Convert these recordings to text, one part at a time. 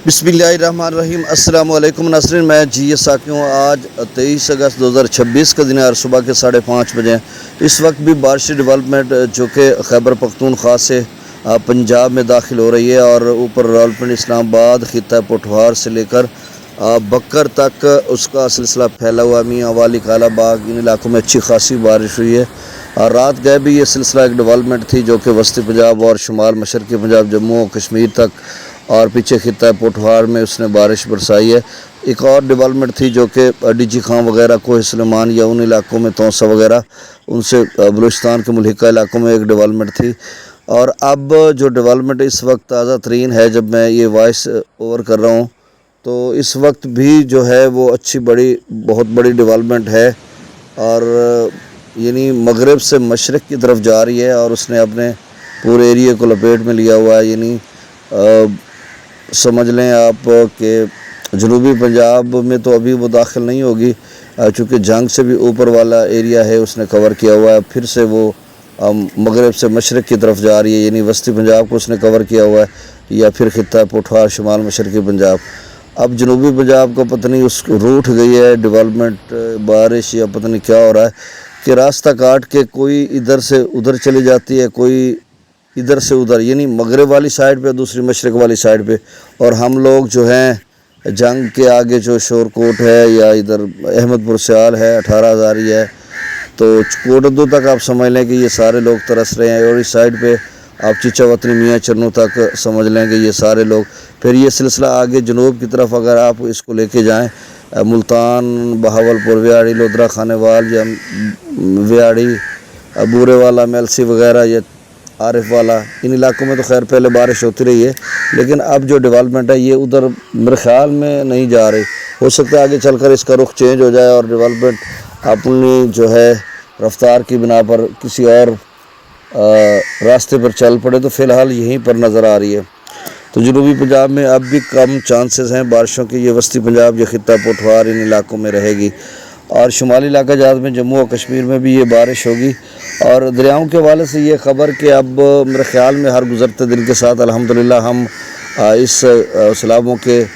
बिस्मिल्लाहिर्रहमानिर्रहीम। अस्सलाम वालेकुम नाज़रीन, मैं जी साकी हूँ। आज 23 अगस्त 2026 का दिन है और सुबह के 5:30 बजे हैं। इस वक्त भी बारिशी डेवलपमेंट जो कि खैबर पख्तूनख्वा से पंजाब में दाखिल हो रही है और ऊपर रावलपिंडी, इस्लामाबाद, खित्ता पोठवार से लेकर बक्कर तक उसका सिलसिला फैला हुआ। मियाँ वाली, काला बाग, इन इलाकों में अच्छी खासी बारिश हुई है। और रात गए भी ये सिलसिला एक डेवलपमेंट थी जो कि वस्ती पंजाब और शुमाल मशरक़ी पंजाब, जम्मू और कश्मीर तक और पीछे खित्ता पोठवार में उसने बारिश बरसाई है। एक और डेवलपमेंट थी जो कि डीजी खां वगैरह को सलेमान या उन इलाकों में तौसा वगैरह उनसे बलूचिस्तान के मुल्हिका इलाकों में एक डेवलपमेंट थी। और अब जो डेवलपमेंट इस वक्त ताज़ा तरीन है, जब मैं ये वॉइस ओवर कर रहा हूँ तो इस वक्त भी जो है वो बहुत बड़ी डेवलपमेंट है और यानी मगरब से मशरक़ की तरफ जा रही है और उसने अपने पूरे एरिया को लपेट में लिया हुआ है। यानी समझ लें आप कि जनूबी पंजाब में तो अभी वो दाखिल नहीं होगी, चूँकि जंग से भी ऊपर वाला एरिया है उसने कवर किया हुआ है। फिर से वो मगरब से मशरक़ की तरफ जा रही है, यानी वस्ती पंजाब को उसने कवर किया हुआ है या फिर खित्ता पोठवार, शुमाल मशरक़ी पंजाब। अब जनूबी पंजाब को पता नहीं उस रूठ गई है डेवलपमेंट, बारिश या पता नहीं क्या हो रहा है कि रास्ता काट के कोई इधर से उधर चली जाती है, कोई इधर से उधर, यानी मगरब वाली साइड पे, दूसरी मशरक़ वाली साइड पे। और हम लोग जो हैं जंग के आगे जो शोरकोट है या इधर अहमदपुर सियाल है, 18 हज़ारी है, तो कोटद्दू तक आप समझ लें कि ये सारे लोग तरस रहे हैं। और इस साइड पे आप चीचा वतनी मियाँ चन्नू तक समझ लें कि ये सारे लोग। फिर ये सिलसिला आगे जनूब की तरफ अगर आप इसको लेके जाएँ, मुल्तान, बहावलपुर, व्याड़ी, लोधरा, खानेवाल या व्याड़ी, बूरे वाला, मेलसी वगैरह या आरिफ वाला, इन इलाकों में तो खैर पहले बारिश होती रही है, लेकिन अब जो डेवलपमेंट है ये उधर मेरे ख़्याल में नहीं जा रही। हो सकता है आगे चलकर इसका रुख चेंज हो जाए और डेवलपमेंट अपनी जो है रफ्तार की बिना पर किसी और रास्ते पर चल पड़े, तो फ़िलहाल यहीं पर नज़र आ रही है। तो जनूबी पंजाब में अब भी कम चांसेस हैं बारिशों की। ये वस्ती पंजाब या खित्ता पोठवार इन इलाकों में रहेगी और शुमाली इलाका जात में जम्मू और कश्मीर में भी ये बारिश होगी। और दरियाओं के हवाले से ये ख़बर कि अब मेरे ख़्याल में हर गुज़रते दिन के साथ अल्हम्दुलिल्लाह हम इस सैलाबों के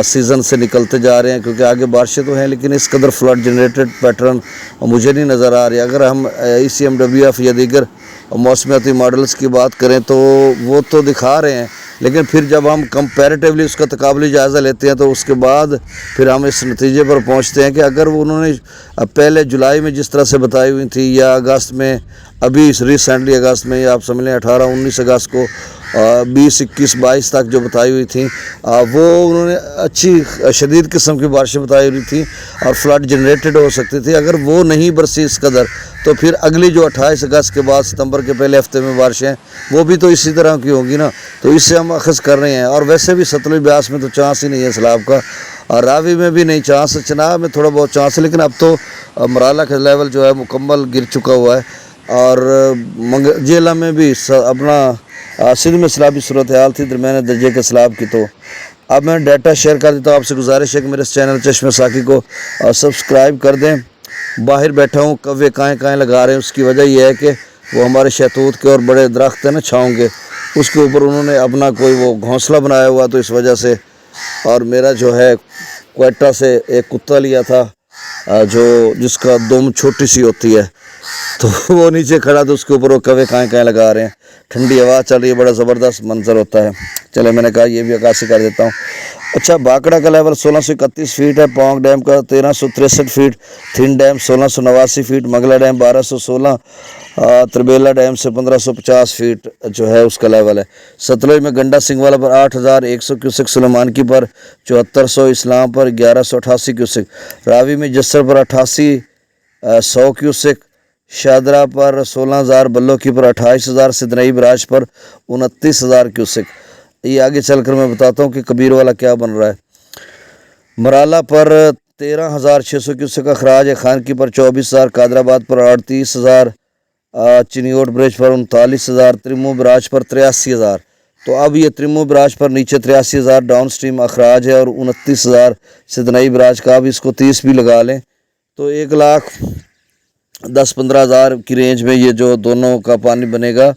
सीज़न से निकलते जा रहे हैं, क्योंकि आगे बारिशें तो हैं लेकिन इस कदर फ्लड जनरेटेड पैटर्न मुझे नहीं नज़र आ रही। अगर हम ECMWF या दीगर मौसमियाती मॉडल्स की बात करें तो वो तो दिखा रहे हैं, लेकिन फिर जब हम कंपैरेटिवली उसका तकाबली जायज़ा लेते हैं तो उसके बाद फिर हम इस नतीजे पर पहुंचते हैं कि अगर उन्होंने पहले जुलाई में जिस तरह से बताई हुई थी या अगस्त में, अभी रिसेंटली अगस्त में, या आप समझ लें 18-19 अगस्त को 20, 21, 22 तक जो बताई हुई थी, वो उन्होंने अच्छी शदीद किस्म की बारिशें बताई हुई थी और फ्लड जनरेटेड हो सकती थी। अगर वो नहीं बरसी इस कदर, तो फिर अगली जो 28 अगस्त के बाद सितंबर के पहले हफ्ते में बारिशें वो भी तो इसी तरह की होंगी ना। तो इससे हम अखज़ कर रहे हैं। और वैसे भी सतलुज ब्यास में तो चांस ही नहीं है सैलाब का, और रावी में भी नहीं चांस, चनाब में थोड़ा बहुत चांस है, लेकिन अब तो मराला का लेवल जो है मुकम्मल गिर चुका हुआ है। और जेला में भी अपना सिंध में सैलाबी सूरत हाल थी दरमियाने दर्जे के सैलाब की। तो अब मैं डाटा शेयर कर देता हूँ। आपसे गुजारिश है कि मेरे इस चैनल चश्मे साकी को सब्सक्राइब कर दें। बाहर बैठा हूँ, कव्वे काएँ लगा रहे हैं। उसकी वजह यह है कि वो हमारे शहतूत के और बड़े दरख्त हैं ना छाँव के, उसके ऊपर उन्होंने अपना कोई वो घोंसला बनाया हुआ, तो इस वजह से। और मेरा जो है क्वेटा से एक कुत्ता लिया था जिसका दुम छोटी सी होती है, तो वो नीचे खड़ा, तो उसके ऊपर वो कव्वे काएँ लगा रहे हैं। ठंडी हवा चल रही है, बड़ा ज़बरदस्त मंजर होता है। चले, मैंने कहा ये भी अक्कासी कर देता हूँ। अच्छा, बाकड़ा का लेवल 1631 फीट है, पौंग डैम का 1363 feet, Thein dam 1689 feet, Mangla dam 1216, Tarbela dam से 1550 फीट जो है उसका लेवल है। सतलुज में गंडा सिंह वाला पर 8100 क्यूसिक, सुलेमानकी पर 7400, इस्लाम पर 1188 क्यूसिक, रावी में जस्सर पर 8800 क्यूसिक, शादरा पर 16000, बल्लो की पर 28000, सिदनई बराज पर 29000 क्यूसिक। ये आगे चलकर मैं बताता हूँ कि कबीर वाला क्या बन रहा है। मराला पर 13600 क्यूसिक का खराज है, खानकी पर 24000, कादराबाद पर 38000, चिनियोट ब्रिज पर 39000, त्रिमू बराज पर 83000। तो अब ये त्रिमू बराज पर नीचे 83000 डाउन स्ट्रीम अखराज है और 29000 सिदनई बराज का। अब इसको 30 भी लगा लें तो 1,10,15,000 की रेंज में ये जो दोनों का पानी बनेगा।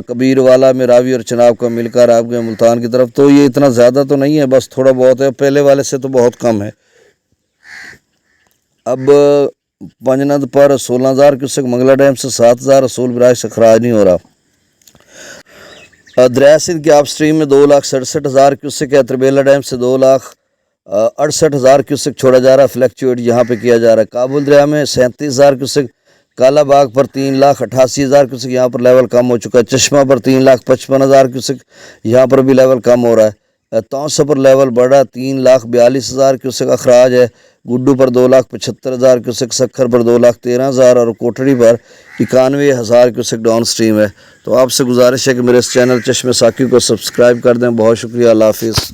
کبیر والا میں راوی اور چناب کا مل کر آپ گئے ملتان کی طرف. تو یہ اتنا زیادہ تو نہیں ہے, بس تھوڑا بہت ہے, پہلے والے سے تو بہت کم ہے. اب پنجند پر 16,000 کیوسک, منگلا ڈیم سے 7,000, رسول براج سے خراج نہیں ہو رہا. دریا سندھ کے آپ سٹریم میں 2,67,000 کیوسک ہے. تربیلا ڈیم سے 2,68,000 کیوسک چھوڑا جا رہا ہے, فلیکچویٹ یہاں پہ کیا جا رہا ہے. کابل دریا میں 37,000 کیوسک, کالا باغ پر 3,88,000 کیوسک, یہاں پر لیول کم ہو چکا ہے. چشمہ پر 3,55,000 کیوسک, یہاں پر بھی لیول کم ہو رہا ہے. توسہ پر لیول بڑھا, 3,42,000 کیوسک اخراج ہے. گڈو پر 2,75,000 کیوسک, سکھر پر 2,13,000 اور کوٹڑی پر 91,000 کیوسک ڈاؤن سٹریم ہے. تو آپ سے گزارش ہے کہ میرے اس چینل چشم ساقی کو سبسکرائب کر دیں. بہت شکریہ, اللہ حافظ.